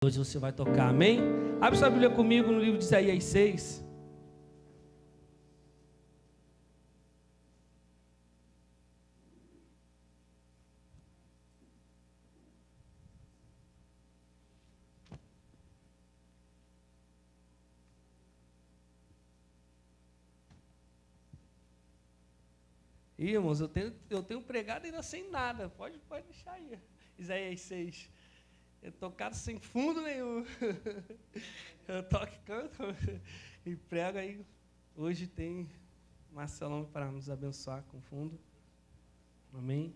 hoje você vai tocar, amém? Abre sua Bíblia comigo no livro de Isaías 6. Ih, irmãos, eu tenho pregado ainda sem nada. Pode deixar aí. Isaías 6. Eu tocado sem fundo nenhum. Eu toco e canto e prego aí. Hoje tem Marcelão para nos abençoar com fundo. Amém?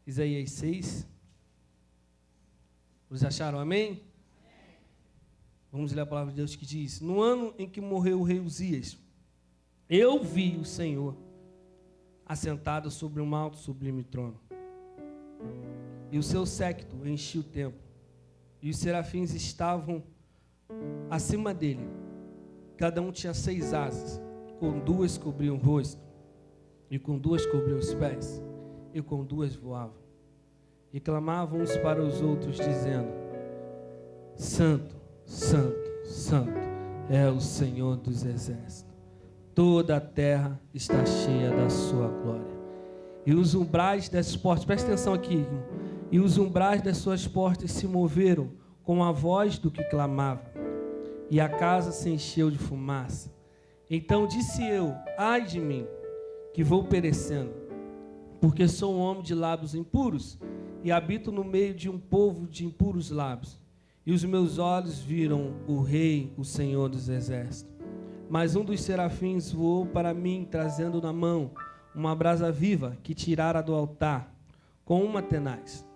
Isaías 6. Vocês acharam amém? Vamos ler a palavra de Deus que diz: no ano em que morreu o rei Uzias, eu vi o Senhor assentado sobre um alto sublime trono, e o seu séquito enchia o templo, e os serafins estavam acima dele. Cada um tinha 6 asas, com 2 cobriam o rosto, e com 2 cobriam os pés, e com 2 voavam, e clamavam uns para os outros, dizendo: Santo, Santo, Santo é o Senhor dos exércitos. Toda a terra está cheia da sua glória. E os umbrais das portas, presta atenção aqui, irmão. E os umbrais das suas portas se moveram com a voz do que clamava, e a casa se encheu de fumaça. Então disse eu: ai de mim, que vou perecendo, porque sou um homem de lábios impuros, e habito no meio de um povo de impuros lábios. E os meus olhos viram o Rei, o Senhor dos exércitos. Mas um dos serafins voou para mim, trazendo na mão uma brasa viva que tirara do altar, com uma tenaz.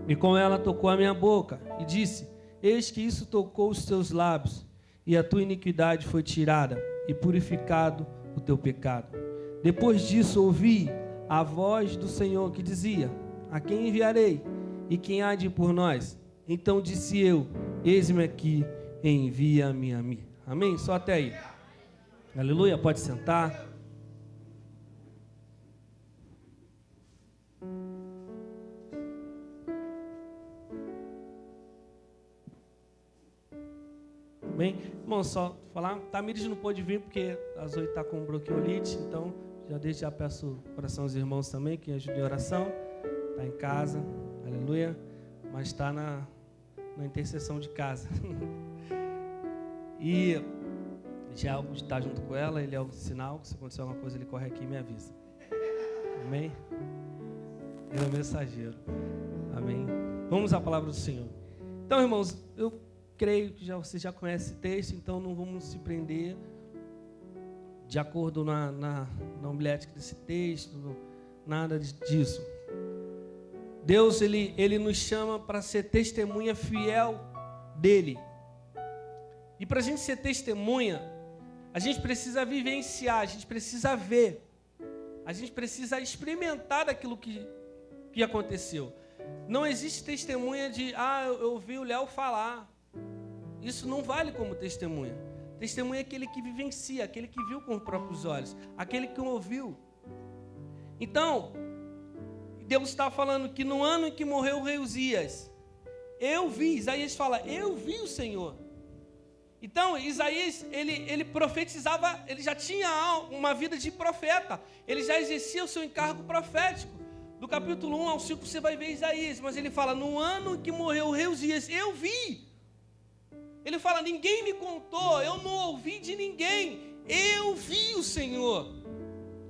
E com ela tocou a minha boca, e disse: eis que isso tocou os teus lábios, e a tua iniquidade foi tirada, e purificado o teu pecado. Depois disso ouvi a voz do Senhor que dizia: a quem enviarei? E quem há de ir por nós? Então disse eu: eis-me aqui, envia-me a mim. Amém? Só até aí. Aleluia, pode sentar. Bem, irmão, só falar, Tamires não pôde vir porque a Zoe está com bronquiolite, então desde já peço oração aos irmãos também, que ajudem em oração. Está em casa, aleluia, mas está na intercessão de casa. E Tiago está junto com ela, ele é o sinal, se acontecer alguma coisa ele corre aqui e me avisa. Amém? Ele é o mensageiro. Amém? Vamos à palavra do Senhor. Então, irmãos, eu creio que você já conhece esse texto, então não vamos se prender de acordo na homilética desse texto, nada disso. Deus, ele nos chama para ser testemunha fiel dele. E para a gente ser testemunha, a gente precisa vivenciar, a gente precisa ver, a gente precisa experimentar daquilo que aconteceu. Não existe testemunha de, eu ouvi o Léo falar. Isso não vale como testemunha. Testemunha é aquele que vivencia, aquele que viu com os próprios olhos, aquele que ouviu. Então, Deus está falando que no ano em que morreu o rei Uzias, eu vi, Isaías fala, eu vi o Senhor. Então, Isaías, ele profetizava, ele já tinha uma vida de profeta, ele já exercia o seu encargo profético. Do capítulo 1 ao 5 você vai ver Isaías, mas ele fala, no ano em que morreu o rei Uzias, eu vi. Ele fala, ninguém me contou, eu não ouvi de ninguém, eu vi o Senhor.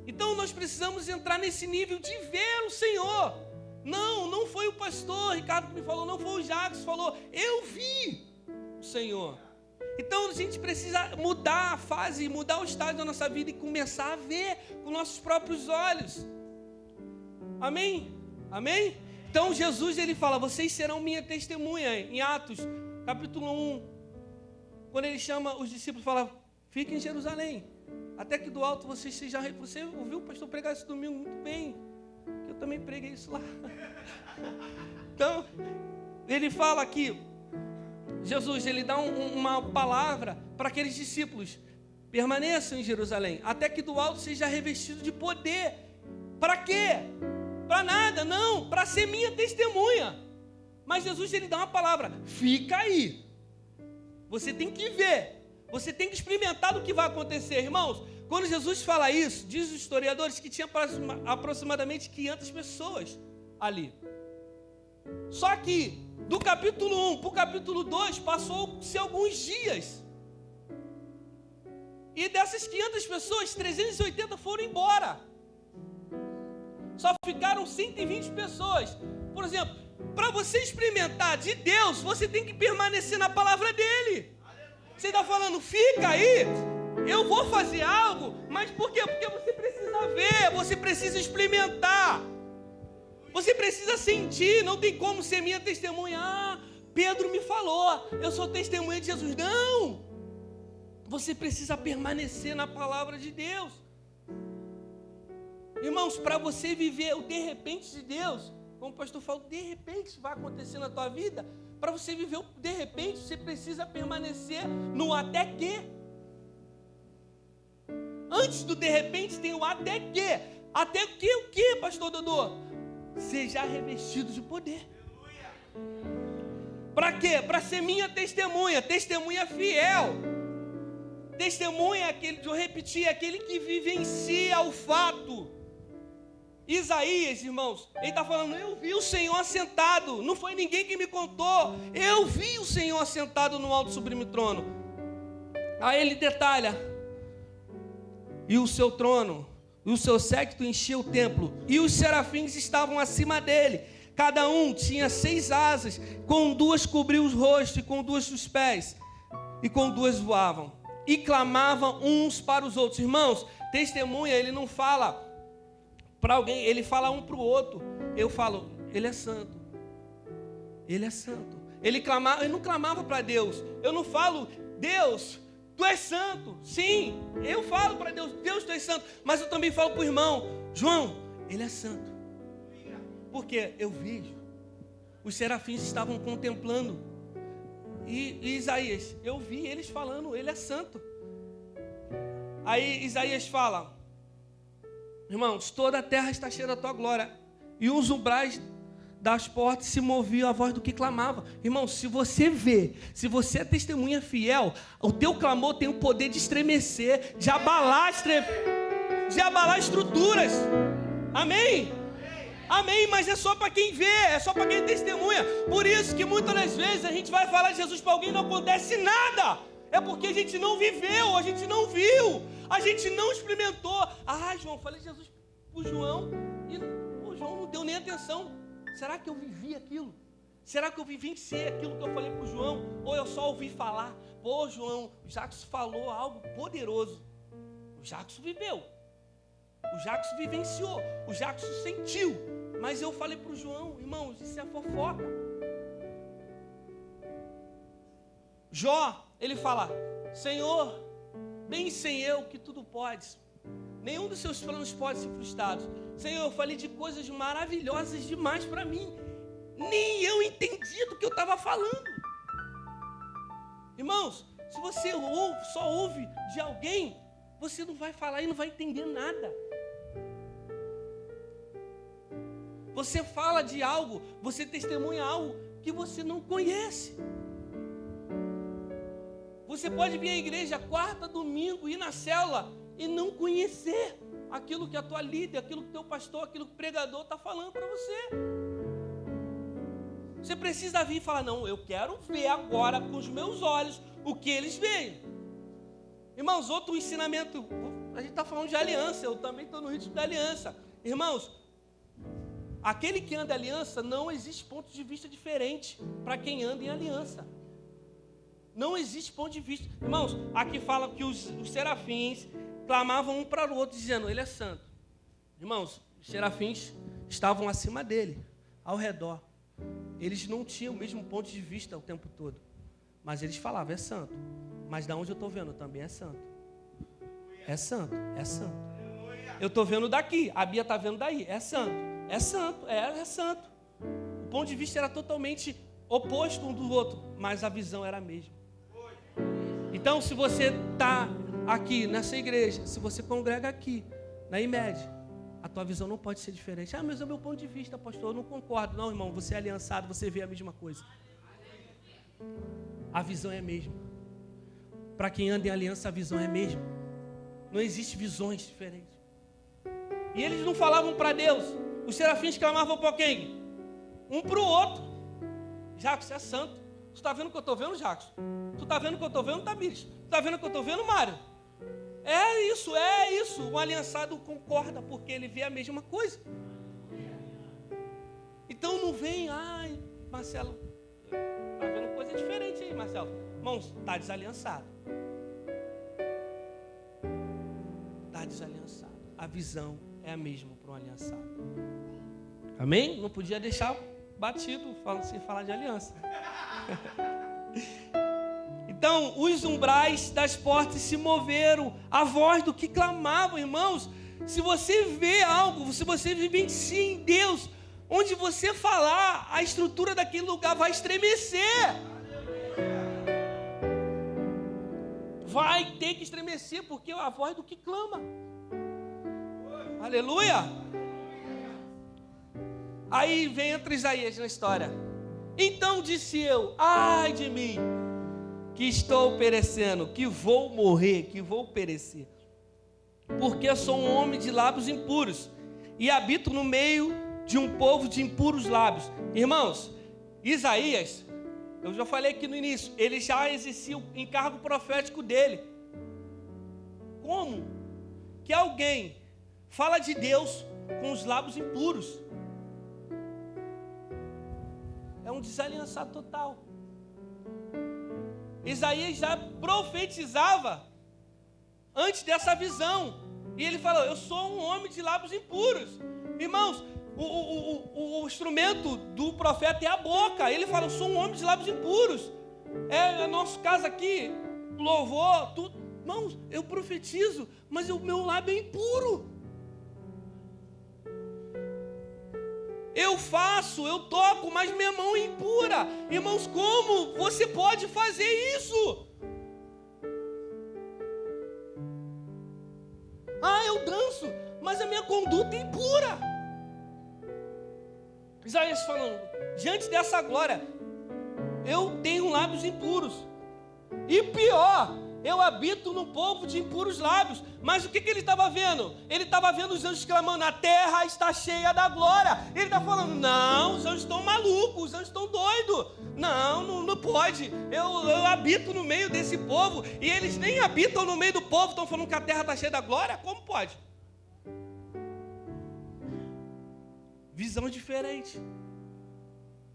Então nós precisamos entrar nesse nível de ver o Senhor. Não foi o pastor Ricardo que me falou, não foi o Jacques que falou, eu vi o Senhor. Então a gente precisa mudar a fase, mudar o estágio da nossa vida e começar a ver com nossos próprios olhos. Amém? Amém? Então Jesus, ele fala, vocês serão minha testemunha. Em Atos, capítulo 1, quando ele chama os discípulos, fala, fiquem em Jerusalém, até que do alto vocês sejam rei. Você ouviu o pastor pregar esse domingo muito bem, eu também preguei isso lá. Então, ele fala aqui, Jesus, ele dá uma palavra para aqueles discípulos, permaneçam em Jerusalém, até que do alto seja revestido de poder. Para quê? Para nada, não, para ser minha testemunha. Mas Jesus, ele dá uma palavra, fica aí. Você tem que ver, você tem que experimentar do que vai acontecer. Irmãos, quando Jesus fala isso, diz os historiadores que tinha aproximadamente 500 pessoas ali. Só que do capítulo 1 para o capítulo 2 passou-se alguns dias. E dessas 500 pessoas, 380 foram embora. Só ficaram 120 pessoas. Por exemplo, para você experimentar de Deus, você tem que permanecer na palavra dele. Você está falando, fica aí, eu vou fazer algo, mas por quê? Porque você precisa ver, você precisa experimentar. Você precisa sentir, não tem como ser minha testemunha. Ah, Pedro me falou, eu sou testemunha de Jesus. Não! Você precisa permanecer na palavra de Deus. Irmãos, para você viver o de repente de Deus, como o pastor falou, de repente vai acontecer na tua vida. Para você viver o de repente, você precisa permanecer no até que. Antes do de repente tem o até que. Até que o que, pastor Dodô? Seja revestido de poder. Para quê? Para ser minha testemunha, testemunha fiel. Testemunha é aquele, eu repeti, é aquele que vivencia o fato. Isaías, irmãos, ele está falando, eu vi o Senhor assentado, não foi ninguém que me contou, eu vi o Senhor assentado no alto sublime trono. Aí ele detalha, e o seu trono, e o seu séquito enchia o templo, e os serafins estavam acima dele, cada um tinha 6 asas, com 2 cobriam os rostos, e com 2 os pés, e com 2 voavam, e clamavam uns para os outros. Irmãos, testemunha, ele não fala para alguém, ele fala um para o outro. Eu falo, ele é santo, ele é santo. Ele não clamava para Deus. Eu não falo, Deus, tu és santo. Sim, eu falo para Deus, Deus, tu és santo. Mas eu também falo para o irmão, João, ele é santo. Porque eu vejo, os serafins estavam contemplando. E Isaías, eu vi eles falando, ele é santo. Aí Isaías fala, irmãos, toda a terra está cheia da tua glória, e os umbrais das portas se moviam a voz do que clamava. Irmãos, se você vê, se você é testemunha fiel, o teu clamor tem o poder de estremecer, de abalar estruturas. Amém? Amém, mas é só para quem vê, é só para quem testemunha. Por isso que muitas das vezes a gente vai falar de Jesus para alguém e não acontece nada. É porque a gente não viveu, a gente não viu, a gente não experimentou. Ah, João, falei de Jesus para o João e o João não deu nem atenção. Será que eu vivi aquilo? Será que eu vivenciei aquilo que eu falei para o João? Ou eu só ouvi falar? Pô, João, o Jackson falou algo poderoso. O Jackson viveu. O Jackson vivenciou. O Jackson sentiu. Mas eu falei para o João, irmãos, isso é fofoca. Jó, ele fala, Senhor, bem sei eu que tudo podes. Nenhum dos seus planos pode ser frustrado. Senhor, eu falei de coisas maravilhosas demais para mim. Nem eu entendi do que eu estava falando. Irmãos, se você só ouve de alguém, você não vai falar e não vai entender nada. Você fala de algo, você testemunha algo que você não conhece. Você pode vir à igreja quarta, domingo, ir na célula e não conhecer aquilo que a tua líder, aquilo que o teu pastor, aquilo que o pregador está falando para você. Você precisa vir e falar, não, eu quero ver agora com os meus olhos o que eles veem. Irmãos, outro ensinamento, a gente está falando de aliança, eu também estou no ritmo da aliança. Irmãos, aquele que anda em aliança, não existe ponto de vista diferente para quem anda em aliança. Não existe ponto de vista. Irmãos, aqui fala que os serafins clamavam um para o outro, dizendo, ele é santo. Irmãos, os serafins estavam acima dele, ao redor. Eles não tinham o mesmo ponto de vista o tempo todo. Mas eles falavam, é santo. Mas da onde eu estou vendo, também é santo. É santo, é santo. Eu estou vendo daqui, a Bia está vendo daí, é santo. É santo, é santo. O ponto de vista era totalmente oposto um do outro, mas a visão era a mesma. Então, se você está aqui nessa igreja, se você congrega aqui, na IMED, A tua visão não pode ser diferente. Ah, mas é o meu ponto de vista, pastor, eu não concordo. Não, irmão, você é aliançado, você vê a mesma coisa. A visão é a mesma. Para quem anda em aliança, a visão é a mesma. Não existe visões diferentes. E eles não falavam para Deus. Os serafins clamavam para quem? Um para o outro. Jacos, você é santo. Tu está vendo o que eu estou vendo, Jacos? Tu está vendo o que eu estou vendo, Tamires? Tu está vendo o que eu estou vendo, Mário? É isso. Um aliançado concorda, porque ele vê a mesma coisa. Então não vem, ai, Marcelo, está vendo coisa diferente aí, Marcelo. Irmãos, está desaliançado. Está desaliançado. A visão é a mesma para um aliançado. Amém? Não podia deixar batido sem falar de aliança. Então, os umbrais das portas se moveram, a voz do que clamavam, irmãos. Se você vê algo, se você vivencia em Deus, onde você falar, a estrutura daquele lugar vai estremecer. Vai ter que estremecer, porque é a voz do que clama. Aleluia! Aí entra Isaías na história. Então disse eu, ai de mim, que estou perecendo, que vou morrer, que vou perecer, porque sou um homem de lábios impuros, e habito no meio de um povo de impuros lábios. Irmãos, Isaías, eu já falei aqui no início, ele já exercia o encargo profético dele. Como que alguém fala de Deus com os lábios impuros? É um desaliançado total. Isaías já profetizava antes dessa visão. E ele falou, eu sou um homem de lábios impuros. Irmãos, o instrumento do profeta é a boca. Ele fala, eu sou um homem de lábios impuros. É o nosso caso aqui, louvor, tudo. Irmãos, eu profetizo, mas o meu lábio é impuro. Eu faço, eu toco, mas minha mão é impura. Irmãos, como você pode fazer isso? Ah, eu danço, mas a minha conduta é impura. Isaías falando, diante dessa glória, eu tenho lábios impuros. E pior, eu habito no povo de impuros lábios. Mas o que ele estava vendo? Ele estava vendo os anjos clamando, a terra está cheia da glória. Ele está falando, não, os anjos estão malucos, os anjos estão doidos. Não pode. Eu habito no meio desse povo. E eles nem habitam no meio do povo, estão falando que a terra está cheia da glória? Como pode? Visão diferente.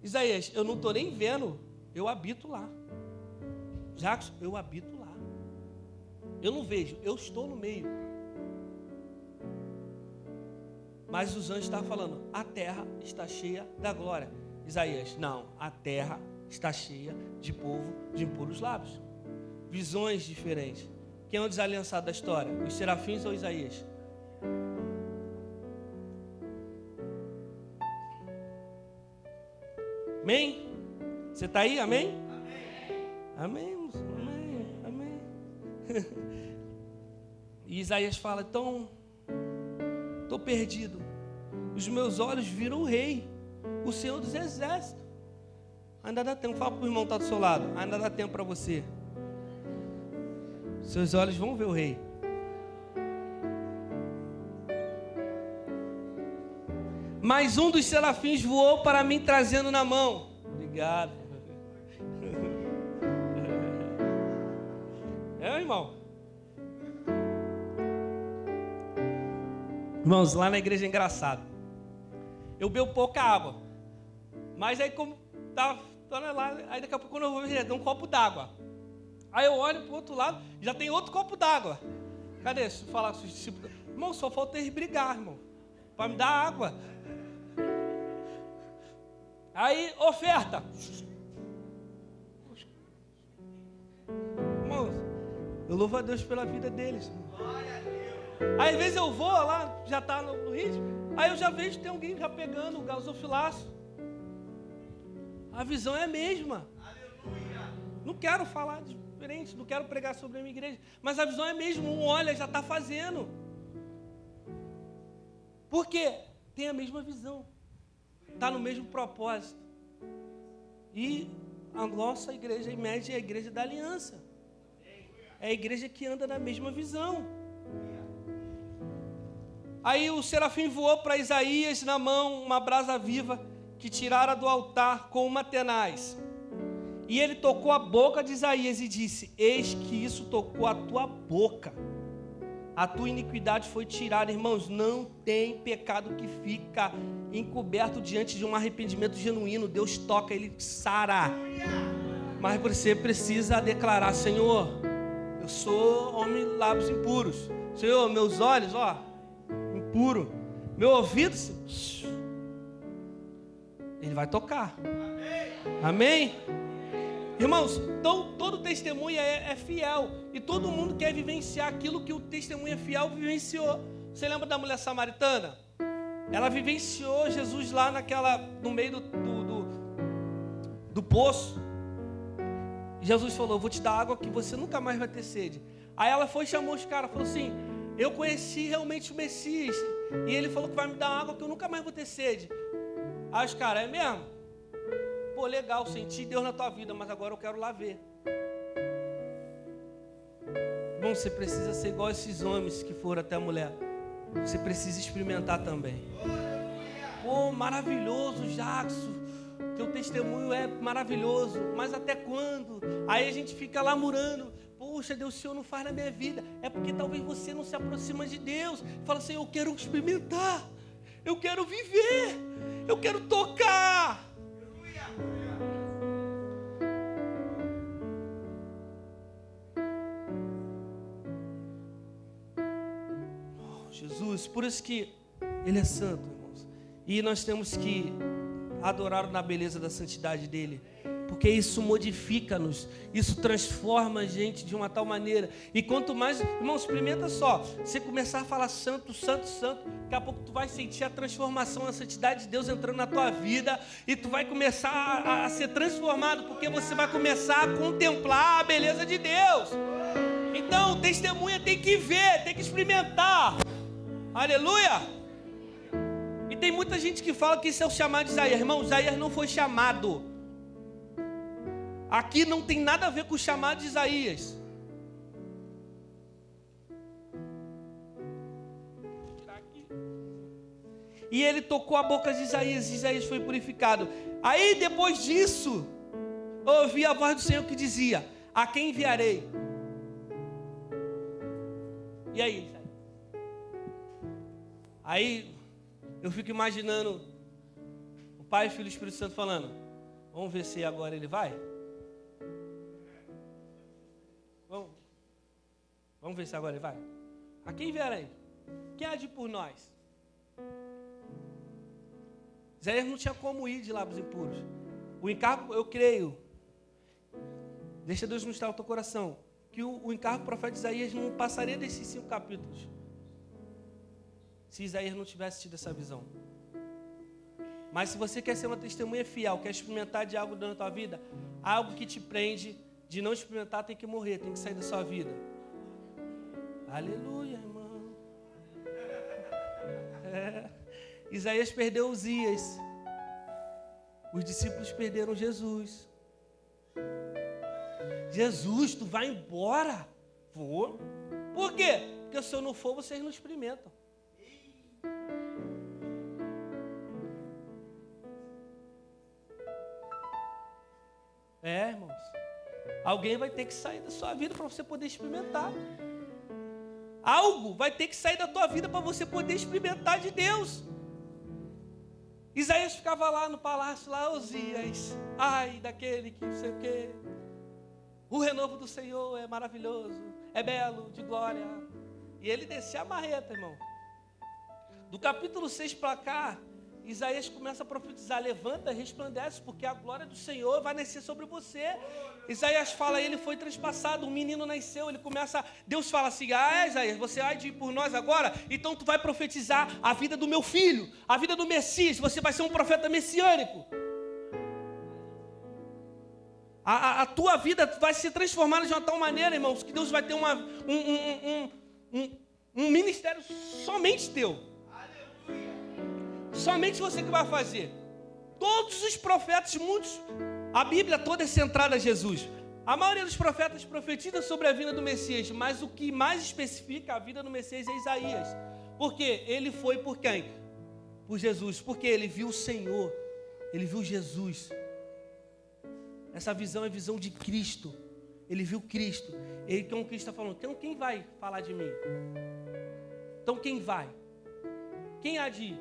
Isaías, eu não estou nem vendo, eu habito lá. Jacos, eu habito lá. Eu não vejo, eu estou no meio. Mas os anjos estavam falando, a terra está cheia da glória. Isaías, não, a terra está cheia de povo de impuros lábios. Visões diferentes. Quem é o desaliançado da história? Os serafins ou Isaías? Amém? Você está aí? Amém? Amém. Amém. E Isaías fala, então, estou perdido. Os meus olhos viram o rei, o Senhor dos exércitos. Ainda dá tempo, fala para o irmão que está do seu lado, ainda dá tempo para você. Seus olhos vão ver o rei. Mas um dos serafins voou para mim trazendo na mão. Obrigado. Irmão. Irmãos, lá na igreja é engraçado. Eu bebo pouca água. Mas aí como tá lá, aí daqui a pouco quando eu vou ver, tem um copo d'água. Aí eu olho pro outro lado, já tem outro copo d'água. Cadê? Deixa eu falar com os discípulos. Irmão, só falta eles brigar, irmão. Para me dar água. Aí, oferta. Irmãos, eu louvo a Deus pela vida deles. Aí às vezes eu vou lá, já está no ritmo, aí eu já vejo que tem alguém já pegando o gasofilaço. A visão é a mesma. Não quero falar diferente, não quero pregar sobre a minha igreja, mas a visão é a mesma, um olha, já está fazendo. Porque tem a mesma visão, está no mesmo propósito. E a nossa igreja, em média, é a igreja da aliança. É a igreja que anda na mesma visão. Aí o serafim voou para Isaías na mão uma brasa viva que tirara do altar com uma tenaz. E ele tocou a boca de Isaías e disse: eis que isso tocou a tua boca. A tua iniquidade foi tirada. Irmãos, não tem pecado que fica encoberto diante de um arrependimento genuíno. Deus toca, Ele sara. Mas você precisa declarar: Senhor, eu sou homem de lábios impuros. Senhor, meus olhos, impuro. Meu ouvido, Ele vai tocar. Amém? Irmãos, então todo testemunha é fiel. E todo mundo quer vivenciar aquilo que o testemunha fiel vivenciou. Você lembra da mulher samaritana? Ela vivenciou Jesus lá no meio do poço. E Jesus falou: vou te dar água que você nunca mais vai ter sede. Aí ela foi e chamou os caras, falou assim: eu conheci realmente o Messias, e ele falou que vai me dar água que eu nunca mais vou ter sede. Aí os caras: é mesmo? Pô, legal, senti Deus na tua vida, mas agora eu quero lá ver. Bom, você precisa ser igual esses homens que foram até a mulher. Você precisa experimentar também. Pô, maravilhoso, Jackson. Teu testemunho é maravilhoso, mas até quando? Aí a gente fica lá murando: poxa, Deus, o Senhor não faz na minha vida. É porque talvez você não se aproxima de Deus. Fala assim: eu quero experimentar, eu quero viver, eu quero tocar. Oh, Jesus, por isso que Ele é santo, irmãos. E nós temos que adorar na beleza da santidade dEle, porque isso modifica-nos, isso transforma a gente de uma tal maneira. E quanto mais, irmão, experimenta só, você começar a falar santo, santo, santo, daqui a pouco tu vai sentir a transformação, a santidade de Deus entrando na tua vida, e tu vai começar a ser transformado, porque você vai começar a contemplar a beleza de Deus. Então, testemunha tem que ver, tem que experimentar. Aleluia! E tem muita gente que fala que isso é o chamado de Isaías. Irmão, Isaías não foi chamado. Aqui não tem nada a ver com o chamado de Isaías. E ele tocou a boca de Isaías, e Isaías foi purificado. Aí depois disso, ouvi a voz do Senhor que dizia: a quem enviarei? E aí? Aí eu fico imaginando o Pai, Filho e Espírito Santo falando: vamos ver se agora ele vai? Vamos ver se agora ele vai? A quem enviarei? Quem há de ir por nós? Isaías não tinha como ir de lábios impuros. O encargo, eu creio, deixa Deus ministrar o teu coração, que o encargo do profeta Isaías não passaria desses 5 capítulos, se Isaías não tivesse tido essa visão. Mas se você quer ser uma testemunha fiel, quer experimentar de algo na tua vida, algo que te prende, de não experimentar tem que morrer, tem que sair da sua vida. Aleluia, irmão. Isaías perdeu Uzias. Os discípulos perderam Jesus. Jesus, tu vai embora? Vou. Por quê? Porque se eu não for, vocês não experimentam. Irmãos. Alguém vai ter que sair da sua vida para você poder experimentar. Algo vai ter que sair da tua vida para você poder experimentar de Deus. Isaías ficava lá no palácio, lá, Uzias, ai daquele que não sei o quê. O renovo do Senhor é maravilhoso, é belo, de glória. E ele descia a marreta, irmão. Do capítulo 6 para cá, Isaías começa a profetizar: levanta, resplandece, porque a glória do Senhor vai nascer sobre você. Isaías fala: ele foi transpassado, um menino nasceu. Ele começa, Deus fala assim: Isaías, você há de ir por nós agora? Então tu vai profetizar a vida do meu filho, a vida do Messias. Você vai ser um profeta messiânico. A tua vida vai ser transformada de uma tal maneira, irmãos, que Deus vai ter um ministério somente teu. Somente você que vai fazer. Todos os profetas, muitos, a Bíblia toda é centrada a Jesus. A maioria dos profetas profetiza sobre a vinda do Messias, mas o que mais especifica a vida do Messias é Isaías. Por quê? Ele foi por quem? Por Jesus. Porque ele viu o Senhor, ele viu Jesus. Essa visão é a visão de Cristo. Ele viu Cristo. Ele, como Cristo está falando, então quem vai falar de mim? Então quem vai? Quem há de ir?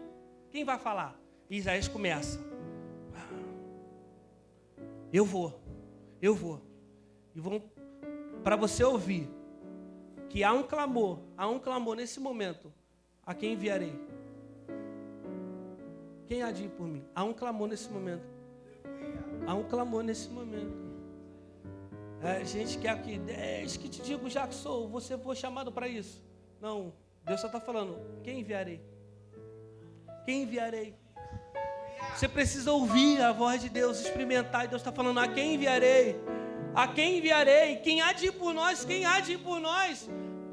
Quem vai falar? E Isaías começa. Eu vou. E vão, para você ouvir, que há um clamor nesse momento. A quem enviarei? Quem há de ir por mim? Há um clamor nesse momento. Há um clamor nesse momento. Gente que é aqui, desde que te digo, já que sou, você foi chamado para isso. Não, Deus só está falando, quem enviarei? Quem enviarei? Você precisa ouvir a voz de Deus, experimentar. E Deus está falando, a quem enviarei? A quem enviarei? Quem há de ir por nós? Quem há de ir por nós?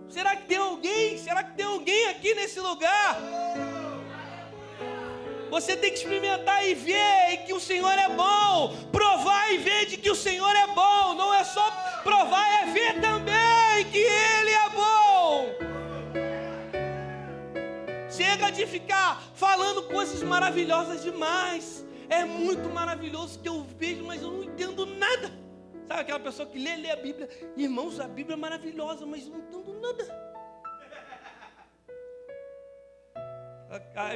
Será que tem alguém? Será que tem alguém aqui nesse lugar? Você tem que experimentar e ver que o Senhor é bom. Provar e ver de que o Senhor é bom. Não é só provar, é ver também que Ele é bom. Chega de ficar falando coisas maravilhosas demais. É muito maravilhoso que eu vejo, mas eu não entendo nada. Sabe aquela pessoa que lê a Bíblia? Irmãos, a Bíblia é maravilhosa, mas eu não entendo nada.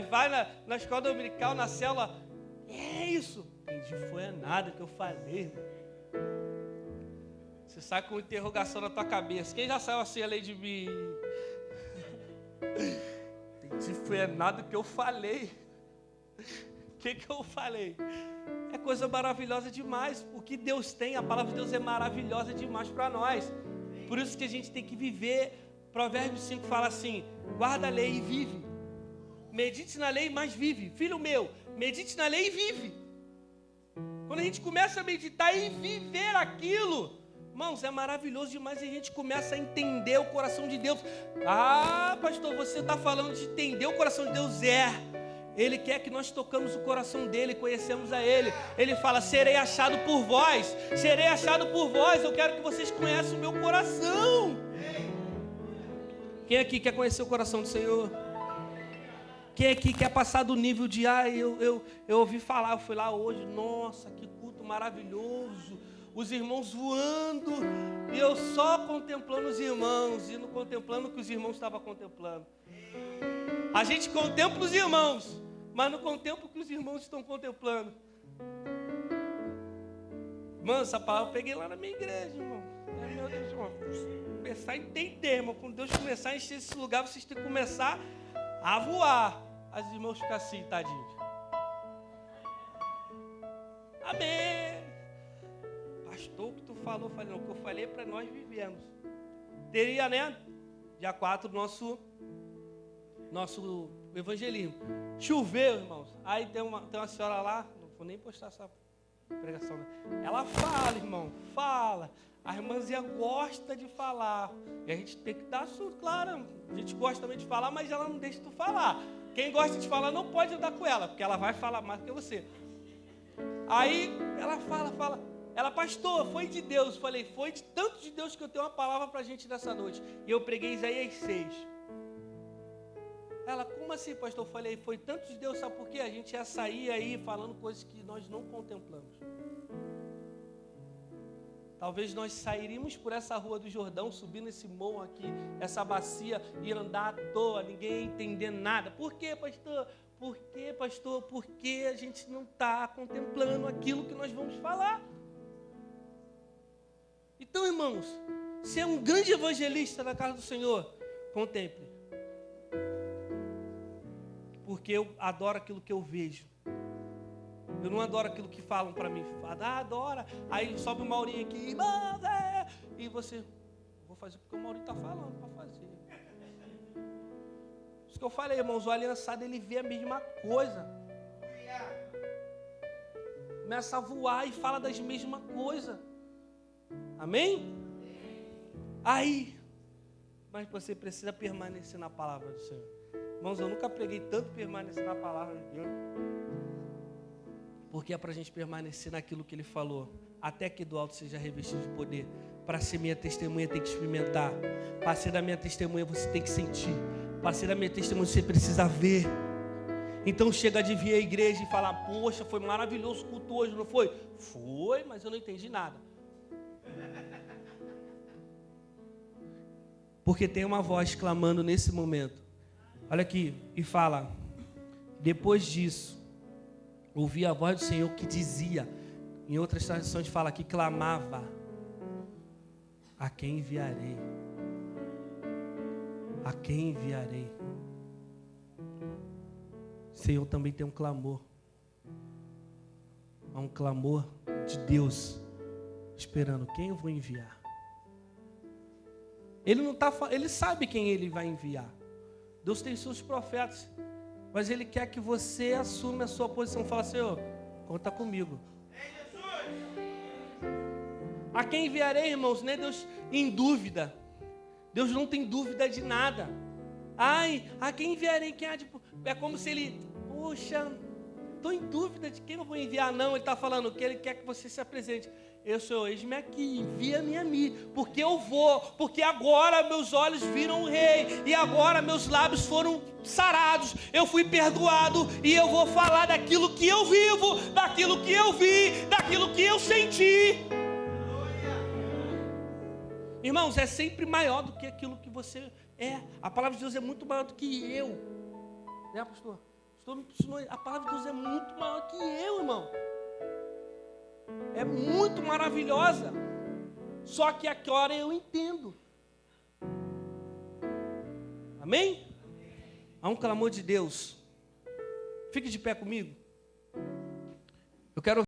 Vai na escola dominical, na célula. É isso. Entendi, foi nada que eu falei. Você sai com interrogação na tua cabeça. Quem já saiu assim, a lei de mim? Entendi, foi nada que eu falei. O que eu falei? É coisa maravilhosa demais. O que Deus tem, a palavra de Deus é maravilhosa demais para nós. Por isso que a gente tem que viver. Provérbios 5 fala assim: guarda a lei e vive. Medite na lei, mas vive. Filho meu, medite na lei e vive. Quando a gente começa a meditar e viver aquilo, irmãos, é maravilhoso demais. E a gente começa a entender o coração de Deus. Ah, pastor, você está falando de entender o coração de Deus? Ele quer que nós tocamos o coração dele, conhecemos a ele. Ele fala, serei achado por vós. Serei achado por vós. Eu quero que vocês conheçam o meu coração. Quem aqui quer conhecer o coração do Senhor? Quem aqui quer passar do nível de, eu ouvi falar, eu fui lá hoje, nossa, que culto maravilhoso, os irmãos voando, e eu só contemplando os irmãos, e não contemplando o que os irmãos estavam contemplando. A gente contempla os irmãos, mas não contempla o que os irmãos estão contemplando. Mano, essa palavra eu peguei lá na minha igreja, irmão. Meu Deus, irmão. Começar a entender, irmão. Quando Deus começar a encher esse lugar, vocês têm que começar a voar. As irmãos ficam assim, tadinhos. Amém. Pastor, o que tu falou? Eu falei, não, o que eu falei é para nós vivemos. Teria, né? Dia 4, nosso evangelismo. Choveu, irmãos. Aí tem uma senhora lá, não vou nem postar essa pregação, né? Ela fala, irmão, fala. A irmãzinha gosta de falar. E a gente tem que dar assunto, claro. A gente gosta também de falar, mas ela não deixa tu falar. Quem gosta de falar não pode andar com ela, porque ela vai falar mais do que você. Aí ela fala. Ela, pastor, foi de Deus. Eu falei, foi de tanto de Deus que eu tenho uma palavra pra gente nessa noite. E eu preguei Isaías 6. Ela, como assim, pastor? Eu falei, foi tanto de Deus, sabe por quê? A gente ia sair aí falando coisas que nós não contemplamos. Talvez nós sairíamos por essa rua do Jordão, subindo esse morro aqui, essa bacia, e andar à toa, ninguém ia entender nada. Por quê, pastor? Por quê, pastor? Porque a gente não está contemplando aquilo que nós vamos falar. Então, irmãos, ser um grande evangelista na casa do Senhor, contemple. Porque eu adoro aquilo que eu vejo. Eu não adoro aquilo que falam para mim. Adora. Aí sobe o Maurinho aqui. E você, vou fazer porque o Maurinho está falando para fazer. Isso que eu falei, irmãos, o aliançado, ele vê a mesma coisa. Começa a voar e fala das mesmas coisas. Amém? Aí, mas você precisa permanecer na palavra do Senhor. Irmãos, eu nunca preguei tanto permanecer na palavra de Deus. Porque é para a gente permanecer naquilo que Ele falou. Até que do alto seja revestido de poder. Para ser minha testemunha tem que experimentar. Para ser da minha testemunha você tem que sentir. Para ser da minha testemunha você precisa ver. Então chega de vir à igreja e falar: poxa, foi maravilhoso o culto hoje, não foi? Foi, mas eu não entendi nada. Porque tem uma voz clamando nesse momento. Olha aqui, e fala: depois disso, ouvi a voz do Senhor que dizia, em outras traduções fala que clamava: a quem enviarei? A quem enviarei? O Senhor também tem um clamor. Há um clamor de Deus, esperando: quem eu vou enviar? Ele sabe quem Ele vai enviar. Deus tem seus profetas, mas Ele quer que você assuma a sua posição. Fala: Senhor, conta comigo. A quem enviarei, irmãos? Nem Deus em dúvida. Deus não tem dúvida de nada. Ai, a quem enviarei? Quem há de... É como se Ele, poxa, estou em dúvida de quem eu vou enviar. Não, Ele está falando que Ele quer que você se apresente. Eu sou, eis-me aqui, envia-me a mim, porque eu vou, porque agora meus olhos viram o Rei, e agora meus lábios foram sarados, eu fui perdoado, e eu vou falar daquilo que eu vivo, daquilo que eu vi, daquilo que eu senti. Irmãos, é sempre maior do que aquilo que você é. A palavra de Deus é muito maior do que eu. Né, pastor? A palavra de Deus é muito maior que eu, irmão. É muito maravilhosa. Só que agora eu entendo. Amém? Há um clamor de Deus. Fique de pé comigo. Eu quero